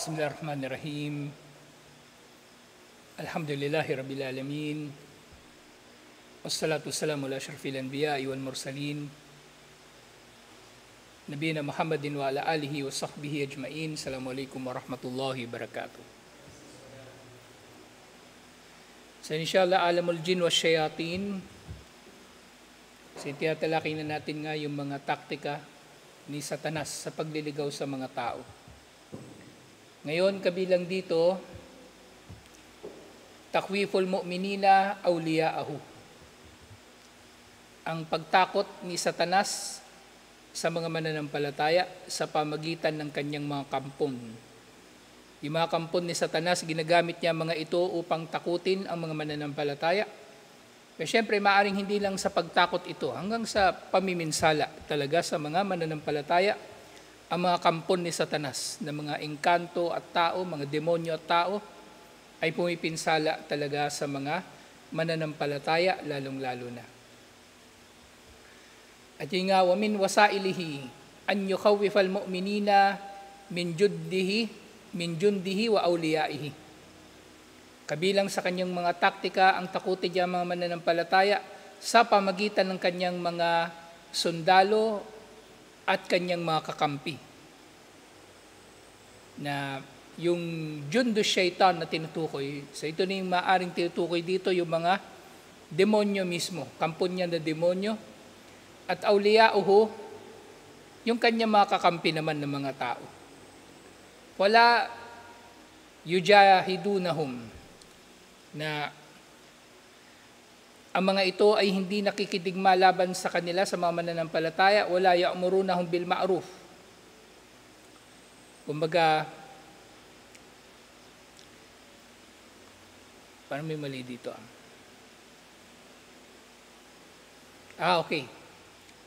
Bismillahirrahmanirrahim. Alhamdulillahi Rabbil Alamin. Wassalatu wassalamu ala asyrafil anbiya'i wal mursalin. Nabiyina Muhammadin wa ala alihi wa sahbihi ajma'in. Assalamualaikum warahmatullahi wabarakatuh. So inshallah alamul jin wa syayatin. Tinatalakay na natin nga yung mga taktika ni Satanas sa pagliligaw sa mga tao. Ngayon, kabilang dito, takwiful mu'minina awliya'ahu. Ang pagtakot ni Satanas sa mga mananampalataya sa pamagitan ng kanyang mga kampon. Yung mga kampon ni Satanas, ginagamit niya mga ito upang takutin ang mga mananampalataya. Pero syempre, maaring hindi lang sa pagtakot ito, hanggang sa pamiminsala talaga sa mga mananampalataya, ang mga kampon ni Satanas na mga engkanto at tao, mga demonyo at tao, ay pumipinsala talaga sa mga mananampalataya, lalong-lalo na. At yun nga, wa min wasailihi an yukhawwifal mu'minina min jundihi wa awliyaihi. Kabilang sa kanyang mga taktika, ang takutin niya mga mananampalataya sa pamagitan ng kanyang mga sundalo at kanyang mga kakampi. Na yung jundu shaitan na tinutukoy, so ito na yung maaaring tinutukoy dito, yung mga demonyo mismo, kampon niya na demonyo, at awliya'uhu, yung kanyang mga kakampi naman ng mga tao. Wala yujahidunahum, na ang mga ito ay hindi nakikidigma laban sa kanila sa mga mananampalataya, wala ya'murunahum bil ma'ruf. Kumbaga, parang may mali dito. Okay.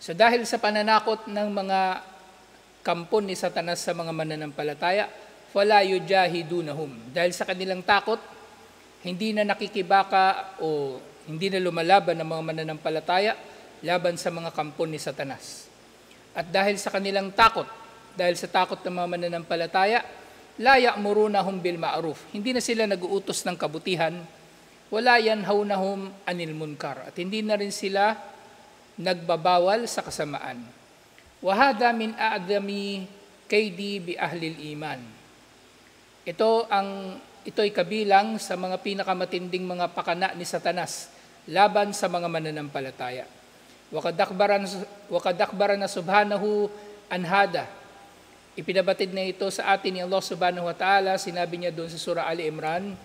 So dahil sa pananakot ng mga kampon ni Satanas sa mga mananampalataya, wala yujahidunahum. Dahil sa kanilang takot, hindi na nakikibaka o hindi na lumalaban ng mga mananampalataya laban sa mga kampon ni Satanas. At dahil sa kanilang takot, dahil sa takot ng mga mananampalataya, la ya'murunahum bil ma'ruf. Hindi na sila nag-uutos ng kabutihan, wala yanhawnahum anil munkar. At hindi na rin sila nagbabawal sa kasamaan. Wa hadha min a'dami kaydi bi ahlil iman. Ito'y kabilang sa mga pinakamatinding mga pakana ni Satanas laban sa mga mananampalataya. Wa qad akhbara na subhanahu an hada. Ipinabatid na ito sa atin ni Allah subhanahu wa ta'ala. Sinabi niya doon sa Surah Ali Imran,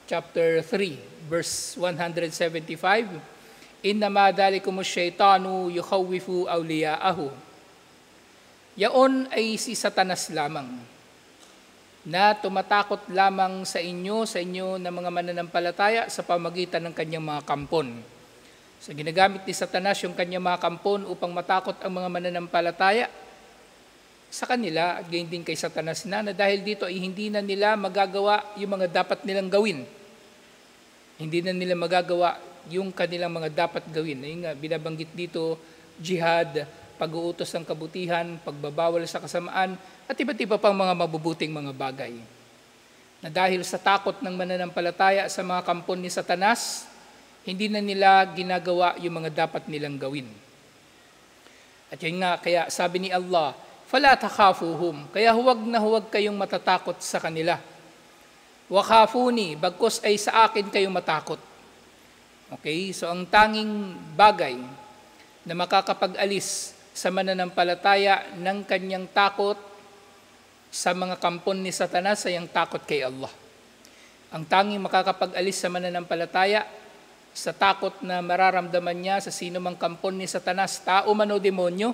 chapter 3, verse 175, innama dhalikumus syaitanu yukhawwifu awliya'ahu. Yaon ay si Satanas lamang, na tumatakot lamang sa inyo na mga mananampalataya sa pamagitan ng kanyang mga kampon. So ginagamit ni Satanas yung kanyang mga kampon upang matakot ang mga mananampalataya sa kanila at gayon din kay Satanas na dahil dito ay hindi na nila magagawa yung mga dapat nilang gawin. Hindi na nila magagawa yung kanilang mga dapat gawin. Ayun nga, binabanggit dito, jihad, pag-uutos ng kabutihan, pagbabawal sa kasamaan, at iba't iba pang mga mabubuting mga bagay. Na dahil sa takot ng mananampalataya sa mga kampon ni Satanas, hindi na nila ginagawa yung mga dapat nilang gawin. At yun nga, kaya sabi ni Allah, fala takhafuhum, kaya huwag kayong matatakot sa kanila. Wa khafuni, bagkus ay sa akin kayong matakot. Okay, so ang tanging bagay na makakapag-alis sa mananampalataya ng kanyang takot sa mga kampon ni Satanas ay ang takot kay Allah. Ang tanging makakapag-alis sa mananampalataya sa takot na mararamdaman niya sa sino mang kampon ni Satanas, tao man o demonyo,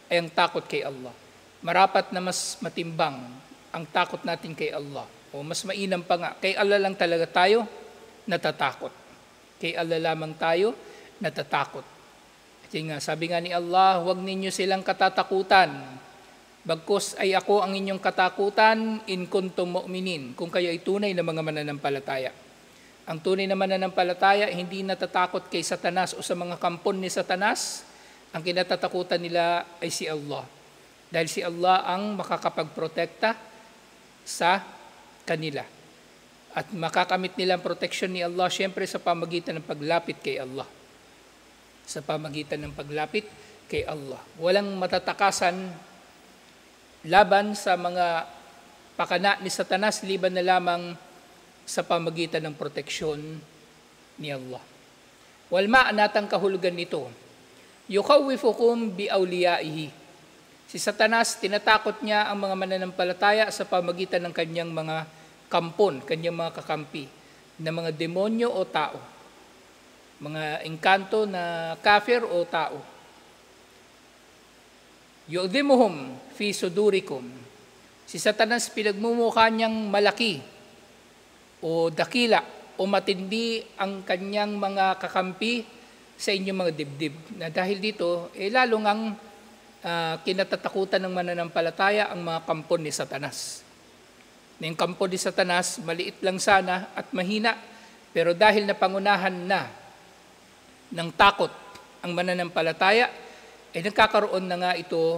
ay ang takot kay Allah. Marapat na mas matimbang ang takot natin kay Allah. O mas mainam pa nga, kay Allah lang talaga tayo natatakot. Kay Allah lamang tayo natatakot. Sabi nga ni Allah, huwag ninyo silang katatakutan. Bagkus ay ako ang inyong katakutan in kuntum mu'minin, kung kayo ay tunay na mga mananampalataya. Ang tunay na mananampalataya, hindi natatakot kay Satanas o sa mga kampon ni Satanas. Ang kinatatakutan nila ay si Allah. Dahil si Allah ang makakapagprotekta sa kanila. At makakamit nila ang proteksyon ni Allah siyempre sa pamagitan ng paglapit kay Allah. Sa pamagitan ng paglapit kay Allah. Walang matatakasan laban sa mga pakana ni Satanas liban na lamang sa pamagitan ng proteksyon ni Allah. Walma natang kahulugan nito. Yukhawifukum bi awliyaihi. Si Satanas, tinatakot niya ang mga mananampalataya sa pamagitan ng kanyang mga kampon, kanyang mga kakampi, na mga demonyo o tao. Mga engkanto na kafir o tao. Yu'dhimuhum fi sudurikum. Si Satanas, pinagmumukha niyang malaki o dakila o matindi ang kanyang mga kakampi sa inyong mga dibdib. Na dahil dito, lalong ang kinatatakutan ng mananampalataya ang mga kampon ni Satanas. Yung kampon ni Satanas, maliit lang sana at mahina, pero dahil napangunahan na ng takot ang mananampalataya, nagkakaroon na nga ito,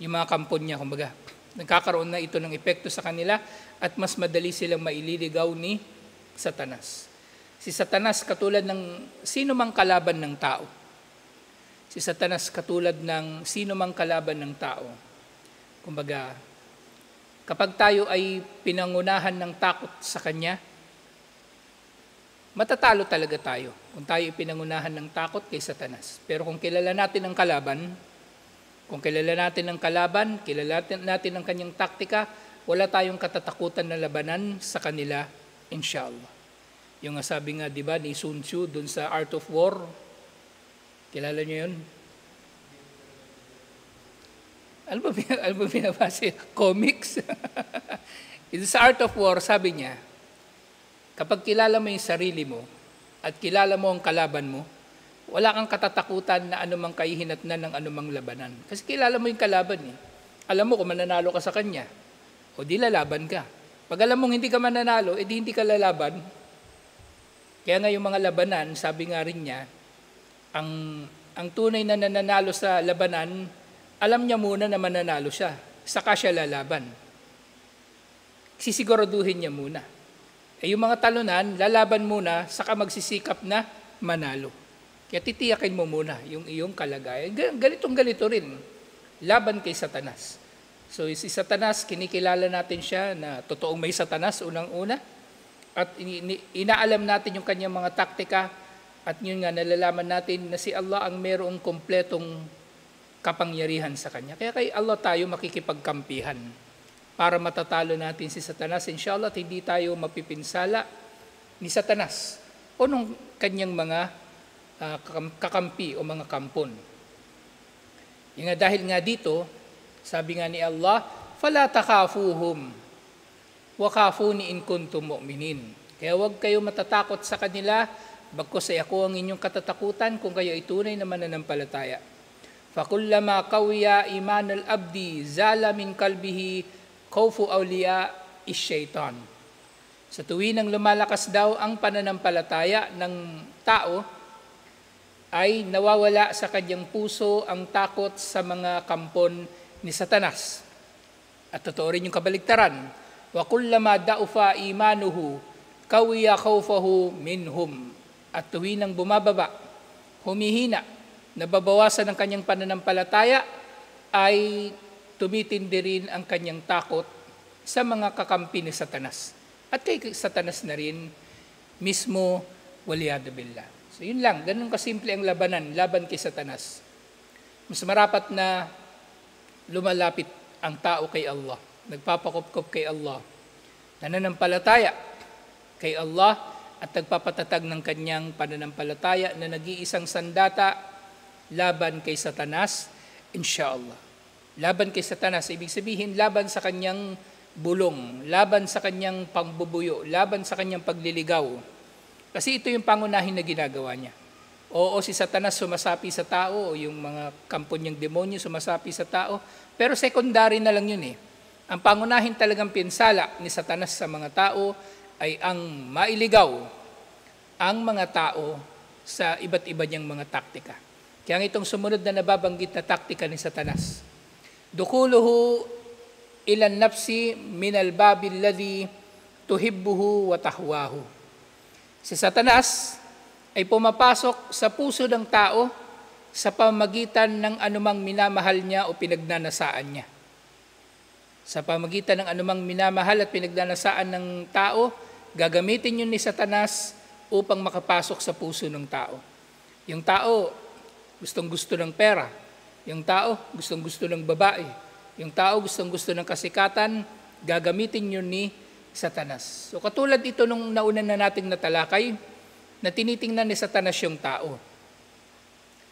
yung mga kampon niya, kumbaga, nagkakaroon na ito ng epekto sa kanila at mas madali silang maililigaw ni Satanas. Si Satanas katulad ng sino mang kalaban ng tao. Si Satanas katulad ng sino mang kalaban ng tao. Kumbaga, kapag tayo ay pinangunahan ng takot sa kanya, matatalo talaga tayo kung tayo ay pinangunahan ng takot kay Satanas. Pero kung kilala natin ang kalaban, kilala natin ang kanyang taktika, wala tayong katatakutan na labanan sa kanila, inshallah. Yung sabi nga, di ba, ni Sun Tzu dun sa Art of War, kilala niyo yun? Ano ba binabasa? Comics? Sa Art of War, sabi niya, kapag kilala mo yung sarili mo at kilala mo ang kalaban mo, wala kang katatakutan na anumang kahihinatnan ng anumang labanan. Kasi kilala mo yung kalaban eh. Alam mo kung mananalo ka sa kanya, o di lalaban ka. Pag alam mong hindi ka mananalo, di hindi ka lalaban. Kaya nga yung mga labanan, sabi nga rin niya, ang tunay na nananalo sa labanan, alam niya muna na mananalo siya. Saka siya lalaban. Sisiguraduhin niya muna. Yung mga talunan, lalaban muna, saka magsisikap na manalo. Kaya titiyakin mo muna yung iyong kalagayan. Ganito rin. Laban kay Satanas. So si Satanas, kinikilala natin siya na totoong may Satanas unang-una. At inaalam natin yung kanyang mga taktika. At yun nga, nalalaman natin na si Allah ang mayroong kompletong kapangyarihan sa kanya. Kaya kay Allah tayo makikipagkampihan para matatalo natin si Satanas. Inshallah, hindi tayo mapipinsala ni Satanas o nung kanyang mga kakampi o mga kampon. Yung nga, dahil nga dito, sabi nga ni Allah, فَلَا تَخَافُوهُمْ وَخَافُونِ إِن كُنتُمْ مُؤْمِنِينَ. Kaya huwag kayo matatakot sa kanila, bagkus ay ako ang inyong katatakutan kung kayo ay tunay na mananampalataya. فَكُلَّمَا قَوِيَ إِيمَانَ الْأَبْدِ زَالَ مِنْ قَلْبِهِ خَوْفُ أَوْلِيَاءِ الشَّيْطَانِ. Sa tuwinang lumalakas daw ang pananampalataya ng tao, ay nawawala sa kanyang puso ang takot sa mga kampon ni Satanas. At totoo rin yung kabaligtaran. وَكُلَّمَا دَأُفَ إِيمَانُهُ قَوِيَ خَوْفَهُ مِنْهُمْ. At tuwinang bumababa, humihina, nababawasan ang kanyang pananampalataya, ay tumitindi rin ang kanyang takot sa mga kakampi ni Satanas. At kay Satanas na rin mismo, waliyadu billah. So yun lang, ganun kasimple ang laban kay Satanas. Mas marapat na lumalapit ang tao kay Allah, nagpapakupkop kay Allah, nananampalataya kay Allah at nagpapatatag ng kanyang pananampalataya na nag-iisang sandata laban kay Satanas, inshallah. Laban kay Satanas, ibig sabihin laban sa kanyang bulong, laban sa kanyang pangbubuyo, laban sa kanyang pagliligaw. Kasi ito yung pangunahin na ginagawa niya. Oo, si Satanas sumasapi sa tao, yung mga kampon niyang demonyo sumasapi sa tao, pero secondary na lang yun eh. Ang pangunahin talagang pinsala ni Satanas sa mga tao ay ang mailigaw ang mga tao sa iba't iba niyang mga taktika. Kaya itong sumunod na nababanggit na taktika ni Satanas, dukuluhu ila nafsi min al-babi alladhi tuhibbuhu wa tahwahu. Si Satanas ay pumapasok sa puso ng tao sa pamagitan ng anumang minamahal niya o pinagnanasaan niya. Sa pamagitan ng anumang minamahal at pinagnanasaan ng tao, gagamitin yun ni Satanas upang makapasok sa puso ng tao. Yung tao, gustong-gusto ng pera. Yung tao, gustong-gusto ng babae. Yung tao, gustong-gusto ng kasikatan, gagamitin yun ni Satanas. So katulad ito nung nauna na nating natalakay, na tinitingnan ni Satanas yung tao.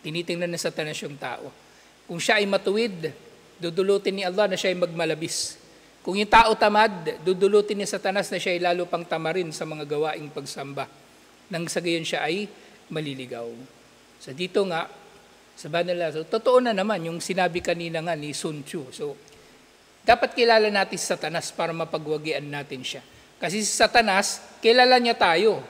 Tinitingnan ni Satanas yung tao. Kung siya ay matuwid, dudulutin ni Allah na siya ay magmalabis. Kung yung tao tamad, dudulutin ni Satanas na siya ay lalo pang tamarin sa mga gawaing pagsamba. Nang sa gayon siya ay maliligaw. So dito nga, sa banal, so totoo na naman yung sinabi kanina nga ni Sun Tzu. So dapat kilala natin si Satanas para mapagwagian natin siya. Kasi si Satanas, kilala niya tayo.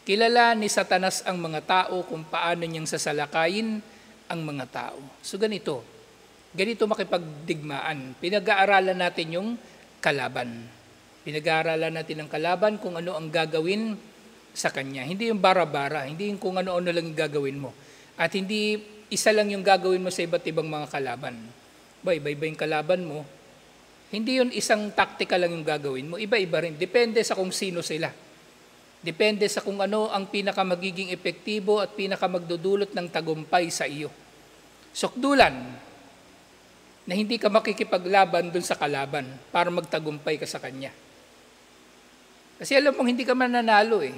Kilala ni Satanas ang mga tao kung paano niyang sasalakayin ang mga tao. So ganito makipagdigmaan. Pinag-aaralan natin yung kalaban. Pinag-aaralan natin ang kalaban kung ano ang gagawin sa kanya. Hindi yung bara-bara, hindi yung kung ano-ano lang yung gagawin mo. At hindi isa lang yung gagawin mo sa iba't ibang mga kalaban. Iba-iba yung kalaban mo. Hindi yun isang taktika lang yung gagawin mo. Iba-iba rin. Depende sa kung sino sila. Depende sa kung ano ang pinakamagiging epektibo at pinakamagdudulot ng tagumpay sa iyo. Sukdulan na hindi ka makikipaglaban dun sa kalaban para magtagumpay ka sa kanya. Kasi alam mong hindi ka mananalo eh.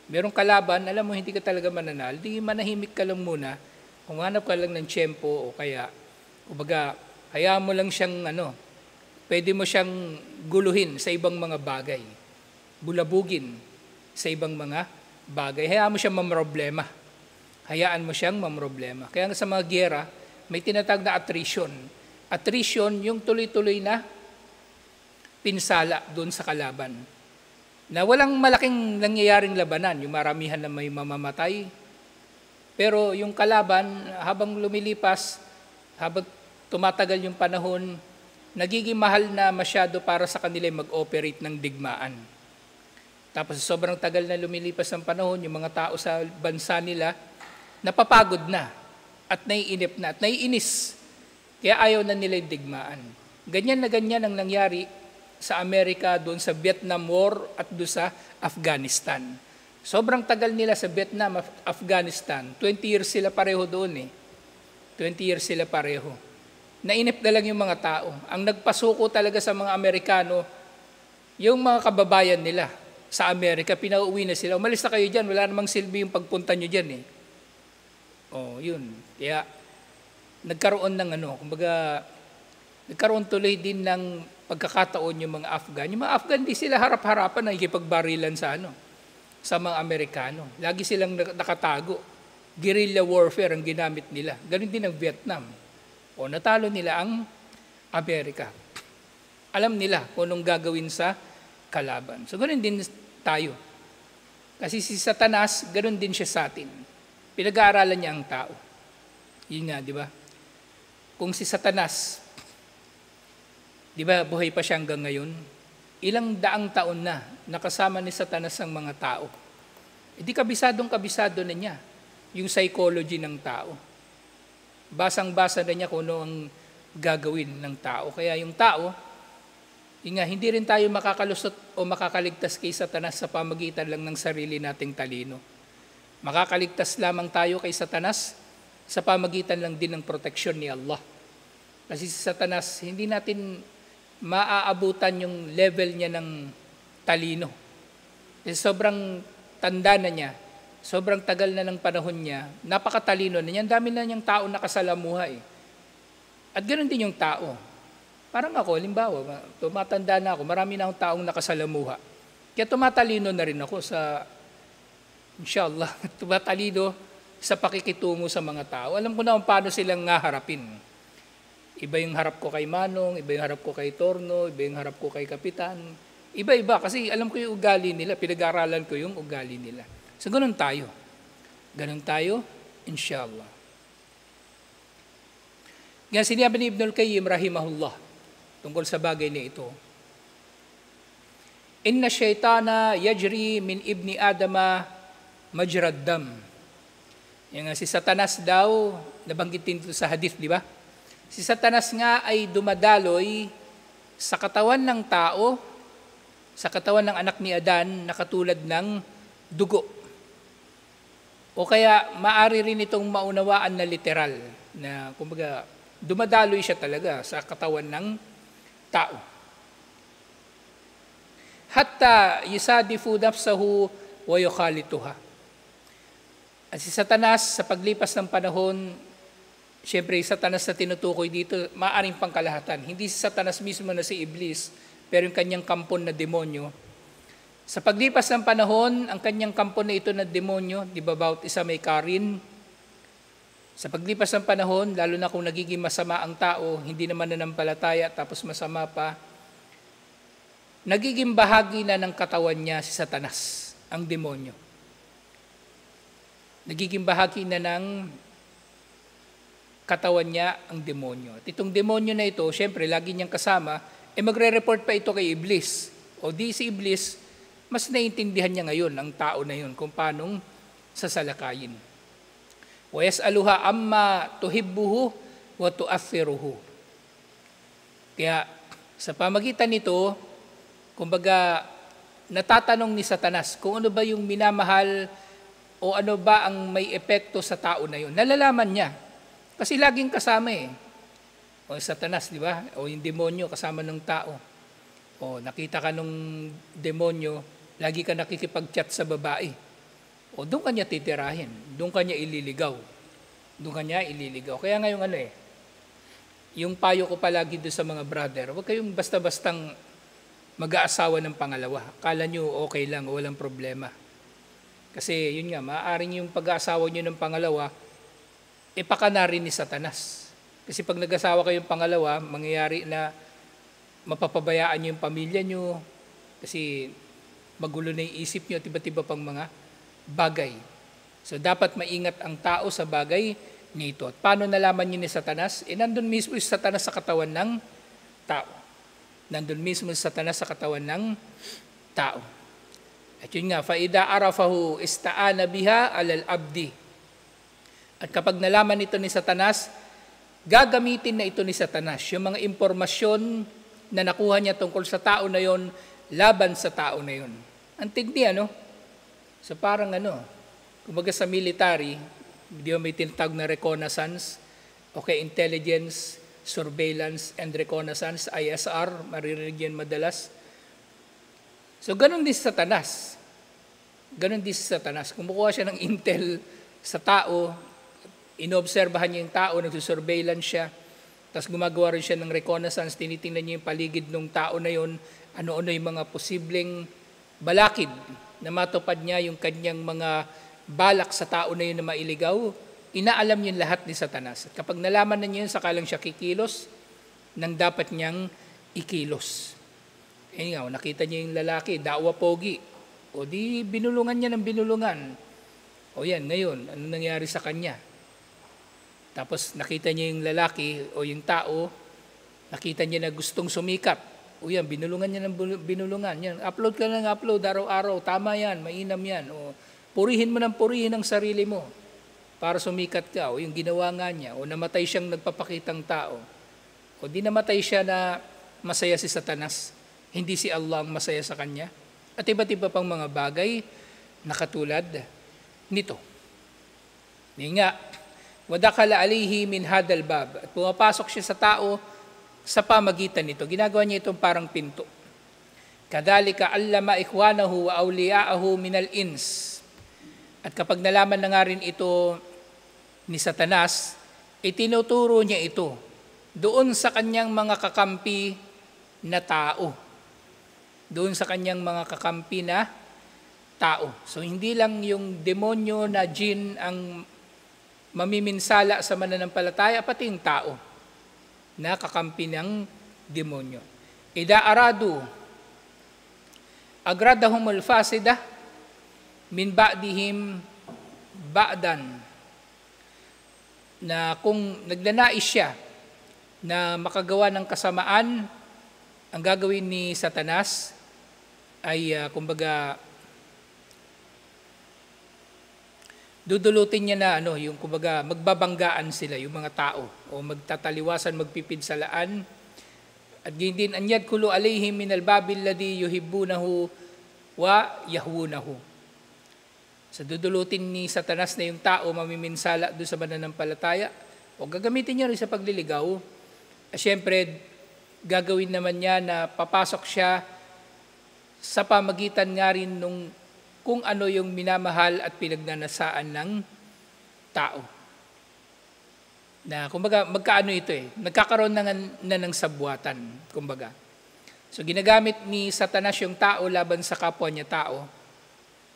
Merong kalaban, alam mo hindi ka talaga mananalo, di manahimik ka lang muna, humanap ka lang ng tiyempo o kaya, kumbaga, hayaan mo lang siyang pwede mo siyang guluhin sa ibang mga bagay, bulabugin sa ibang mga bagay. Hayaan mo siyang mamroblema. Hayaan mo siyang mamroblema. Kaya sa mga giyera, may tinatawag na attrition. Attrition, yung tuloy-tuloy na pinsala doon sa kalaban. Na walang malaking nangyayaring labanan, yung maramihan na may mamamatay. Pero yung kalaban, habang lumilipas, habang tumatagal yung panahon, nagiging mahal na masyado para sa kanila mag-operate ng digmaan. Tapos sobrang tagal na lumilipas ng panahon, yung mga tao sa bansa nila, napapagod na at naiinip na at naiinis. Kaya ayaw na nila yung digmaan. Ganyan na ganyan ang nangyari sa Amerika, doon sa Vietnam War at doon sa Afghanistan. Sobrang tagal nila sa Vietnam, Afghanistan. 20 years sila pareho doon eh. 20 years sila pareho. Nainip na lang yung mga tao. Ang nagpasuko talaga sa mga Amerikano, yung mga kababayan nila sa Amerika, pinauwi na sila. Umalis na kayo dyan, wala namang silbi yung pagpunta nyo dyan eh. Yun. Kaya, nagkaroon ng kumbaga, nagkaroon tuloy din ng pagkakataon yung mga Afghan. Yung mga Afghan, di sila harap-harapan na ikipagbarilan sa mga Amerikano. Lagi silang nakatago. Guerrilla warfare ang ginamit nila. Ganun din ang Vietnam. Natalo nila ang Amerika. Alam nila kung anong gagawin sa kalaban. So, ganun din tayo. Kasi si Satanas, ganun din siya sa atin. Pinag-aaralan niya ang tao. Yun nga, di ba? Kung si Satanas, di ba, buhay pa siya hanggang ngayon, ilang daang taon na nakasama ni Satanas ang mga tao. Hindi kabisado na niya yung psychology ng tao. Basang-basa na niya kung ano ang gagawin ng tao. Kaya yung tao, hindi rin tayo makakalusot o makakaligtas kay Satanas sa pamagitan lang ng sarili nating talino. Makakaligtas lamang tayo kay Satanas sa pamagitan lang din ng proteksyon ni Allah. Kasi si Satanas, hindi natin maaabutan yung level niya ng talino. Kasi sobrang tanda na niya, sobrang tagal na ng panahon niya, napakatalino na niya, ang dami na niyang tao nakasalamuha eh. At ganoon din yung tao. Parang ako, halimbawa, tumatanda na ako, marami na akong taong nakasalamuha. Kaya tumatalino na rin ako sa, inshallah, tumatalino sa pakikitungo sa mga tao. Alam ko na kung paano silang ngaharapin. Iba yung harap ko kay Manong, iba yung harap ko kay Torno, iba yung harap ko kay Kapitan. Iba-iba kasi alam ko yung ugali nila, pinag-aaralan ko yung ugali nila. So ganun tayo. Ganun tayo, inshallah. Nga sinabi ni Ibn al-Qayyim rahimahullah, tungkol sa bagay na ito. Inna syaitana yajri min ibni Adama majrad dam. Yung si Satanas daw, nabanggit din ito sa hadith, di ba? Si Satanas nga ay dumadaloy sa katawan ng tao, sa katawan ng anak ni Adan na katulad ng dugo. O kaya maari rin itong maunawaan na literal, na kumbaga dumadaloy siya talaga sa katawan ng tao. Hatta yusadifu nafsahu wa yukhalituha. At si Satanas, sa paglipas ng panahon, siyempre Satanas na tinutukoy dito, maaaring pangkalahatan. Hindi si Satanas mismo na si Iblis, pero yung kanyang kampon na demonyo. Sa paglipas ng panahon, ang kanyang kampon na ito na demonyo, di ba bawat isa may karin? Sa paglipas ng panahon, lalo na kung nagiging masama ang tao, hindi naman nanampalataya, tapos masama pa, nagiging bahagi na ng katawan niya si Satanas, ang demonyo. Nagiging bahagi na ng katawan niya ang demonyo. At itong demonyo na ito, syempre, lagi niyang kasama, magre-report pa ito kay Iblis. O di si Iblis, mas naiintindihan niya ngayon ang tao na yun kung paanong sasalakayin. Wa yas'aluha amma tuhibbuhu wa tu'athiruhu. Kaya sa pamagitan nito, kumbaga natatanong ni Satanas kung ano ba yung minamahal o ano ba ang may epekto sa tao na yun. Nalalaman niya. Kasi laging kasama eh. O Satanas, di ba? O yung demonyo kasama ng tao. O nakita ka nung demonyo, lagi ka nakikipag-chat sa babae. O doon ka niya titirahin. Doon ka niya ililigaw. Doon ka niya ililigaw. Kaya ngayong yung payo ko palagi doon sa mga brother, huwag kayong basta-bastang mag-aasawa ng pangalawa. Kala nyo okay lang, walang problema. Kasi yun nga, maaaring yung pag-aasawa nyo ng pangalawa, pakana rin ni Satanas. Kasi pag nag-asawa kayong pangalawa, mangyayari na mapapabayaan nyo yung pamilya nyo, kasi magulo na yung isip nyo at iba't iba pang mga bagay. So dapat maingat ang tao sa bagay nito. At paano nalaman nyo ni Satanas? Nandun mismo si Satanas sa katawan ng tao. Nandun mismo si Satanas sa katawan ng tao. At yun nga, faida arafahu ista'ana biha alal abdi. At kapag nalaman ito ni Satanas, gagamitin na ito ni Satanas yung mga impormasyon na nakuha niya tungkol sa tao na yon laban sa tao na yon. Ang tigdi, So parang kumbaga sa military, di ba may tinatawag na reconnaissance, okay, intelligence, surveillance, and reconnaissance, ISR, maririnig yan madalas. So ganun din sa Satanas. Ganun din sa Satanas. Kumukuha siya ng intel sa tao, inobserbahan niya yung tao, nagsusurveillance siya, tapos gumagawa rin siya ng reconnaissance, tinitingnan niya yung paligid ng tao na yon, ano-ano yung mga posibleng balakid na matupad niya yung kanyang mga balak sa tao na yun na mailigaw, inaalam yun lahat ni Satanas. At kapag nalaman na niya yun, saka lang siya kikilos nang dapat niyang ikilos. Nga, nakita niya yung lalaki, dawa pogi, o di binulungan niya ng binulungan. O yan, ngayon, ano nangyari sa kanya? Tapos nakita niya yung lalaki o yung tao, nakita niya na gustong sumikat. O yan, binulungan niya ng binulungan. Yan, upload ka ng upload araw-araw, tama yan, mainam yan. O purihin mo ng purihin ang sarili mo para sumikat ka. O yung ginawa nga niya, o namatay siyang nagpapakitang tao. O di namatay siya na masaya si Satanas, hindi si Allah ang masaya sa kanya. At iba't iba pang mga bagay na katulad nito. Hindi nga, wadakala alihi min hadal bab. At pumapasok siya sa tao sa pamagitan nito. Ginagawa niya itong parang pinto. Kadalika allama ikhwanahu wa awliyaahu minal ins. At kapag nalaman na nga rin ito ni Satanas, itinuturo niya ito doon sa kanyang mga kakampi na tao. Doon sa kanyang mga kakampi na tao. So hindi lang yung demonyo na jin ang mamiminsala sa mananampalataya, pati yung tao na kakampi ng demonyo. Ida aradu agradahumul fasida min ba'dihim ba'dan, na kung nagnanais siya na makagawa ng kasamaan ang gagawin ni Satanas ay kumbaga dudulutin niya na yung kumbaga magbabanggaan sila yung mga tao o magtataliwasan, magpipinsalaan. At din anyad kulu alayhim min albabil ladhi yuhibbunahu wa yahwunahu. Sa dudulutin ni Satanas na yung tao mamiminsala doon sa mananampalataya o gagamitin niya rin sa pagliligaw. Siyempre, gagawin naman niya na papasok siya sa pamagitan nga rin nung kung ano yung minamahal at pinagnanasaan ng tao. Na kumbaga magkaano ito nagkakaroon na ng sabwatan, kumbaga. So ginagamit ni Satanas yung tao laban sa kapwa niya tao.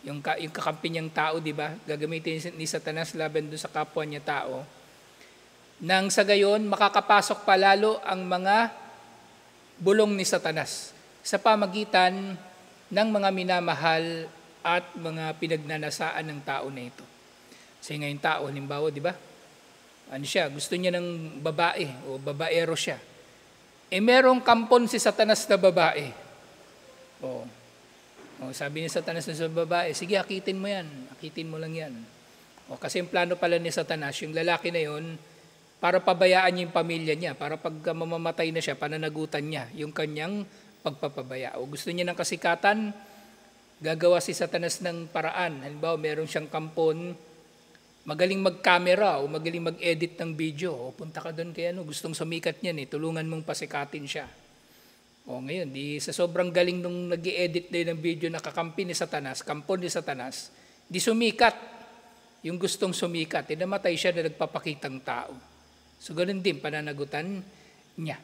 Yung kakampi niyang tao, di ba? Gagamitin ni Satanas laban doon sa kapwa niya tao. Nang sa gayon, makakapasok palalo ang mga bulong ni Satanas sa pamagitan ng mga minamahal at mga pinagnanasaan ng tao na ito. Kasi ngayon tao, halimbawa, di ba? Ano siya? Gusto niya ng babae o babaero siya. Merong kampon si Satanas na babae. Sabi ni Satanas na sa babae, sige, akitin mo yan. Akitin mo lang yan. Kasi yung plano pala ni Satanas, yung lalaki na yon, para pabayaan niya yung pamilya niya, para pag mamamatay na siya, pananagutan niya yung kanyang pagpapabaya. O gusto niya ng kasikatan, gagawa si Satanas ng paraan. Halimbawa, meron siyang kampon, magaling mag-camera o magaling mag-edit ng video. Punta ka doon kaya gustong sumikat niyan tulungan mong pasikatin siya. Ngayon, sa sobrang galing nung nag-i-edit din ng video na kakampi ni Satanas, kampon ni Satanas, di sumikat. Yung gustong sumikat, namatay siya na nagpapakitang tao. So, ganun din pananagutan niya.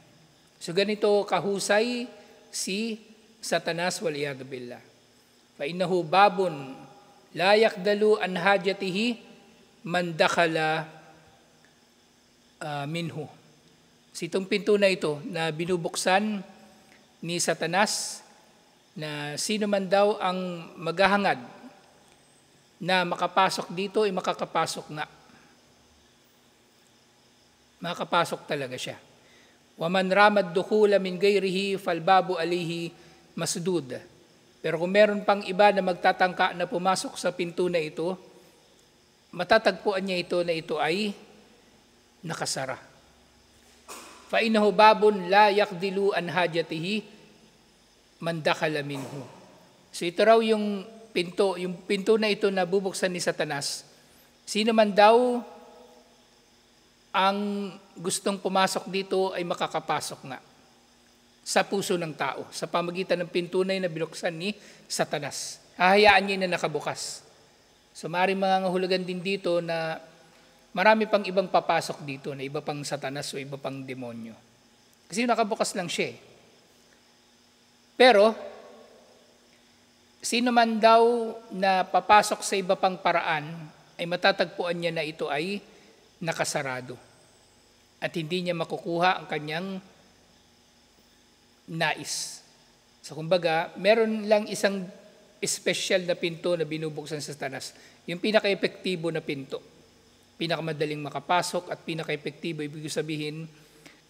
So, ganito kahusay si Satanas waliyadu billah. فَإِنَّهُ بَابٌ لَا يَقْدَلُ عَنْ حَاجَتِهِ مَنْ دَخَلَ مِنْهُ. Itong pinto na ito na binubuksan ni Satanas na sino man daw ang maghahangad na makapasok dito ay makakapasok nga. Makakapasok talaga siya. وَمَنْ رَامَ الدُّخُولَ مِنْ غَيْرِهِ فَالْبَابُ عَلَيْهِ مَسْدُودٌ. Pero kung meron pang iba na magtatangka na pumasok sa pinto na ito, matatagpuan niya ito na ito ay nakasara. فَإِنَّهُ بَابٌ لَا يَقْدِلُ عَنْ حَاجَتِهِ مَنْ دَخَلَ مِنْهُ. So ito raw yung pinto na ito na bubuksan ni Satanas. Sino man daw ang gustong pumasok dito ay makakapasok nga sa puso ng tao, sa pamagitan ng pinto na binuksan ni Satanas. Hahayaan niya na nakabukas. So maaaring mga hulugan din dito na marami pang ibang papasok dito na iba pang Satanas o iba pang demonyo. Kasi nakabukas lang siya. Pero, sino man daw na papasok sa iba pang paraan, ay matatagpuan niya na ito ay nakasarado. At hindi niya makukuha ang kanyang nais. So kumbaga, meron lang isang special na pinto na binubuksan sa Satanas. Yung pinaka-epektibo na pinto. Pinakamadaling makapasok at pinaka-epektibo, ibig sabihin,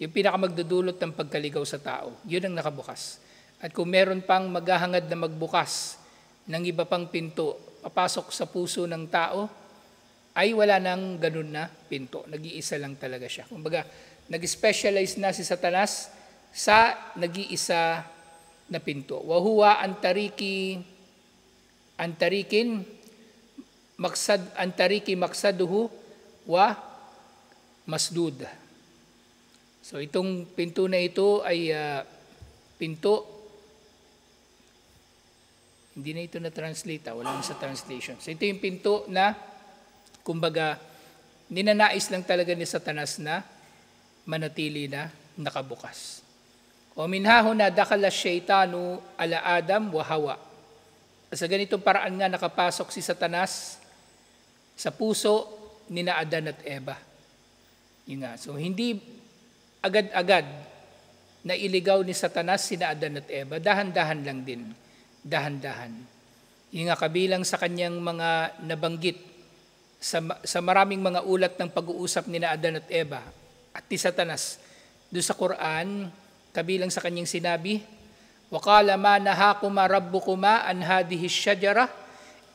yung pinakamagdudulot ng pagkaligaw sa tao. Yun ang nakabukas. At kung meron pang maghahangad na magbukas ng iba pang pinto, papasok sa puso ng tao, ay wala nang ganun na pinto. Nag-iisa lang talaga siya. Kumbaga, nag-specialize na si Satanas sa nag-iisa na pinto. Wahuwa antarikin maksaduhu wa masdud. So itong pinto na ito ay pinto, hindi na ito na-translate, wala na sa translation. So ito yung pinto na, kumbaga, ninanais lang talaga ni Satanas na manatili na nakabukas. O minhaho na dakala syaitanu ala Adam wa Hawa. Sa ganitong paraan nga nakapasok si Satanas sa puso ni na Adan at Eva. Yun nga. So hindi agad-agad na iligaw ni Satanas sina Adan at Eva. Dahan-dahan lang din. Dahan-dahan. Yun nga, kabilang sa kanyang mga nabanggit sa maraming mga ulat ng pag-uusap ni na Adan at Eva at ni Satanas. Doon sa Quran, kabilang sa kanyang sinabi, وَقَالَ مَا نَهَاكُمَا رَبُّكُمَا عَنْ هَذِهِ الشَّجَرَةِ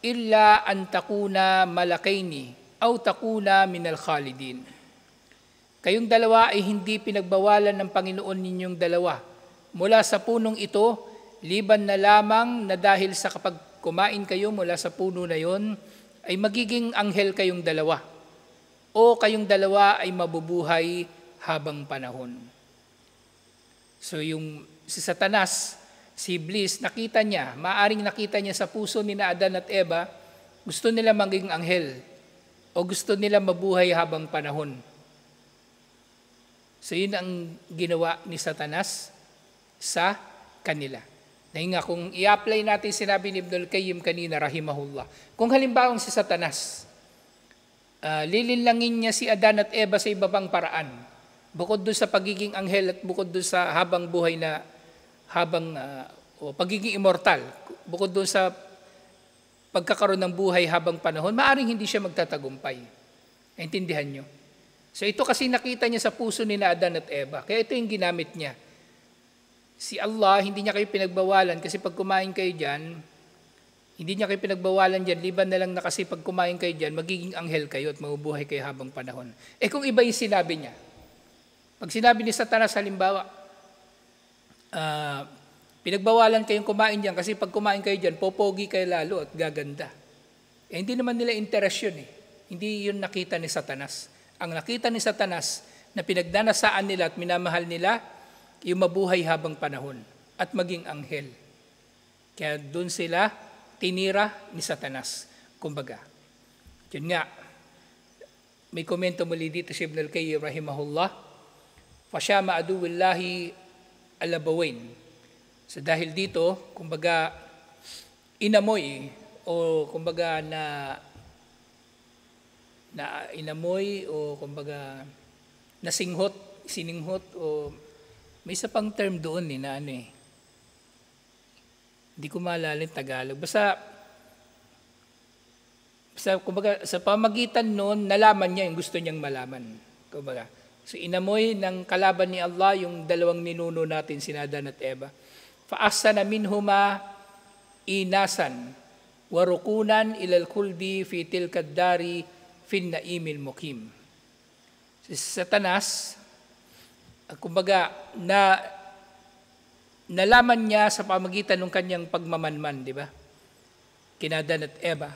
إِلَّا أَن تَكُونَا مَلَكَيْنِ أَوْ تَكُونَا مِنَ الْخَالِدِينَ. Kayong dalawa ay hindi pinagbawalan ng Panginoon ninyong dalawa mula sa punong ito, liban na lamang na dahil sa kapag kumain kayo mula sa puno na yon, ay magiging anghel kayong dalawa, o kayong dalawa ay mabubuhay habang panahon. So yung si Satanas, si Iblis, maaring nakita niya sa puso ni na Adan at Eva, gusto nila maging anghel, o gusto nila mabuhay habang panahon. So yun ang ginawa ni Satanas sa kanila. Dahil nga kung i-apply natin sinabi ni Ibn al-Qayyim kanina, rahimahullah, kung halimbawa si Satanas, lilinlangin niya si Adan at Eva sa iba pang paraan, bukod doon sa pagiging anghel at bukod doon sa habang buhay na pagiging immortal, bukod doon sa pagkakaroon ng buhay habang panahon, maaring hindi siya magtatagumpay. Naintindihan nyo? So ito kasi nakita niya sa puso ni na Adan at Eva, kaya ito yung ginamit niya. Si Allah, hindi niya kayo pinagbawalan kasi pag kumain kayo dyan, hindi niya kayo pinagbawalan dyan, liban na lang na kasi pag kumain kayo dyan, magiging anghel kayo at mabubuhay kayo habang panahon. Kung iba yung sinabi niya, pag sinabi ni Satanas, halimbawa, pinagbawalan kayong kumain dyan kasi pag kumain kayo dyan, popogi kayo lalo at gaganda. Hindi naman nila interest yun eh. Hindi yun nakita ni Satanas. Ang nakita ni Satanas na pinagdanasaan nila at minamahal nila, yung mabuhay habang panahon at maging anghel. Kaya doon sila tinira ni Satanas. Kumbaga, yun nga, may komento muli dito si Ibn al-Qayyim rahimahullah, فَشَامَ عَدُوِ اللَّهِ الْأَبَوَيْنِ. So dahil dito, kumbaga, inamoy o kumbaga na inamoy o kumbaga sininghot o may isa pang term doon na hindi ko maalala yung Tagalog. Basta kumbaga, sa pamagitan noon, nalaman niya yung gusto niyang malaman. Kumbaga, so inamoy ng kalaban ni Allah yung dalawang ninuno natin, si Adan at Eva. فَأَحْسَنَ مِنْهُمَا إِنَاسًا وَرُكُونًا إِلَى الْخُلْدِ فِي تِلْكَ الدَّارِ فِي النَّعِيمِ الْمُقِيمِ. Si Satanas, kumbaga, nalaman niya sa pamagitan ng kanyang pagmamanman, di ba? Kina Adan at Eva.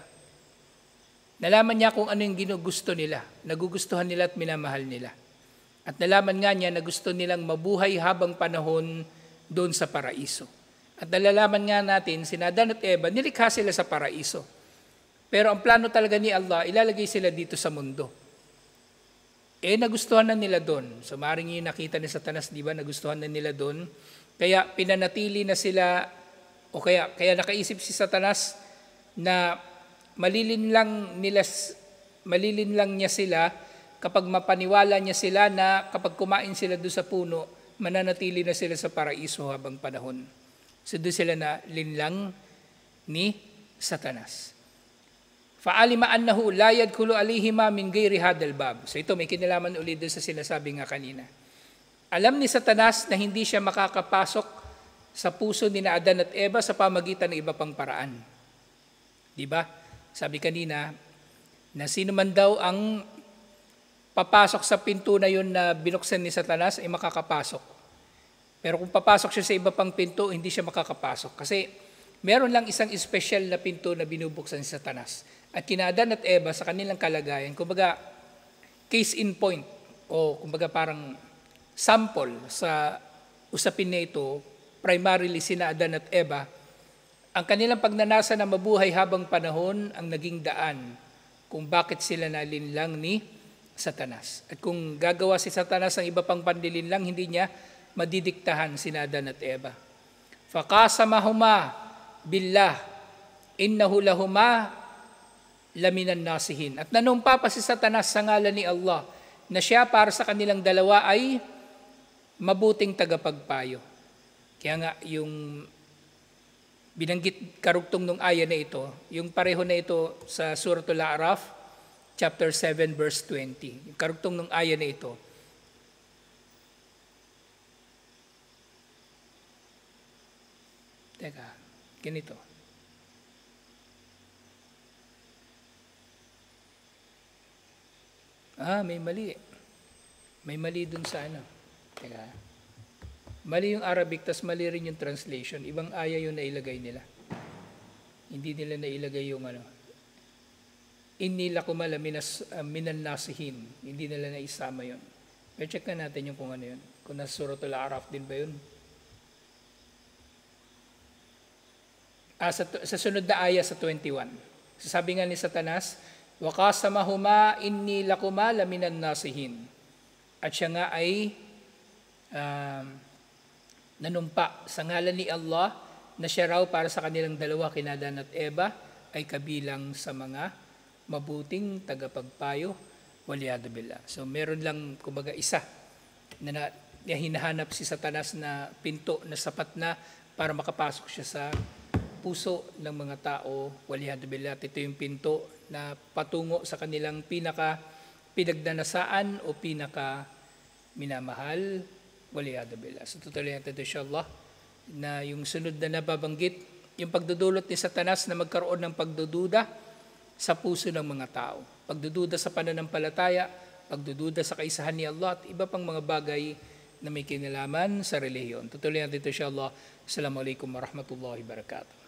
Nalaman niya kung ano yung ginugusto nila, nagugustuhan nila at minamahal nila. At nalaman nga niya na gusto nilang mabuhay habang panahon doon sa paraiso. At nalalaman nga natin, si Adan at Eva, nilikha sila sa paraiso. Pero ang plano talaga ni Allah, ilalagay sila dito sa mundo. Nagustuhan na nila doon. So maaaring yung nakita ni Satanas, di ba, nagustuhan na nila doon. Kaya pinanatili na sila, o kaya nakaisip si Satanas na malilin lang niya sila kapag mapaniwala niya sila na kapag kumain sila doon sa puno, mananatili na sila sa paraiso habang panahon. So doon sila na linlang ni Satanas. فَعَلِمَ أَنَّهُ لَا يَدْخُلُ عَلَيْهِمَا مِنْ غَيْرِ هَذَا الْبَابِ. So ito, may kinalaman ulit doon sa sinasabi nga kanina. Alam ni Satanas na hindi siya makakapasok sa puso ni na Adan at Eva sa pamagitan ng iba pang paraan. Di ba? Sabi kanina, na sino man daw ang papasok sa pinto na yun na binuksan ni Satanas ay makakapasok. Pero kung papasok siya sa iba pang pinto, hindi siya makakapasok. Kasi meron lang isang special na pinto na binubuksan ni Satanas. At kina Adan at Eva sa kanilang kalagayan, kumbaga case in point o kumbaga parang sample sa usapin na ito, primarily sina Adan at Eva, ang kanilang pagnanasa na mabuhay habang panahon ang naging daan kung bakit sila nalinlang ni Satanas. At kung gagawa si Satanas ng iba pang panlilinlang, hindi niya madidiktahan sina Adan at Eva. فَقَاسَمَهُمَا بِاللَّهِ إِنَّهُ لَهُمَا لَمِنَ النَّاصِحِينَ. At nanumpa pa si Satanas sa ngalan ni Allah na siya para sa kanilang dalawa ay mabuting tagapagpayo. Kaya nga yung binanggit karugtong ng aya na ito, yung pareho na ito sa Suratul A'raf, chapter 7, verse 20. Yung karugtong ng aya na ito. Teka, ganito. May mali. May mali dun sa ano. Teka. Mali yung Arabic, tas mali rin yung translation. Ibang aya yung nailagay nila. Hindi nila nailagay yung ano. Inni lakumala minan nasihin. Hindi nila naisama yun. Pero check na natin yung kung ano yun. Kung nasa Suratul Araf din ba yun? Sa sunod na aya sa 21. Sabi nga ni Satanas, waqasamahuma inni lakuma laminan nasihin. At siya nga ay nanumpa sa ngalan ni Allah na siya raw para sa kanilang dalawa, kina Adan at Eva, ay kabilang sa mga mabuting tagapagpayo, waliyadu billah. So meron lang kumbaga isa na hinahanap si Satanas na pinto na sapat na para makapasok siya sa puso ng mga tao, waliyadu billah. Ito yung pinto na patungo sa kanilang pinaka pinagdanasaan o pinaka minamahal, waliyadu billah. So tutuloy natin ito insyaAllah na yung sunod na nababanggit, yung pagdudulot ni Satanas na magkaroon ng pagdududa sa puso ng mga tao. Pagdududa sa pananampalataya, pagdududa sa kaisahan ni Allah at iba pang mga bagay na may kinalaman sa relihiyon. Tutuloy natin ito insyaAllah. Assalamualaikum warahmatullahi wabarakatuh.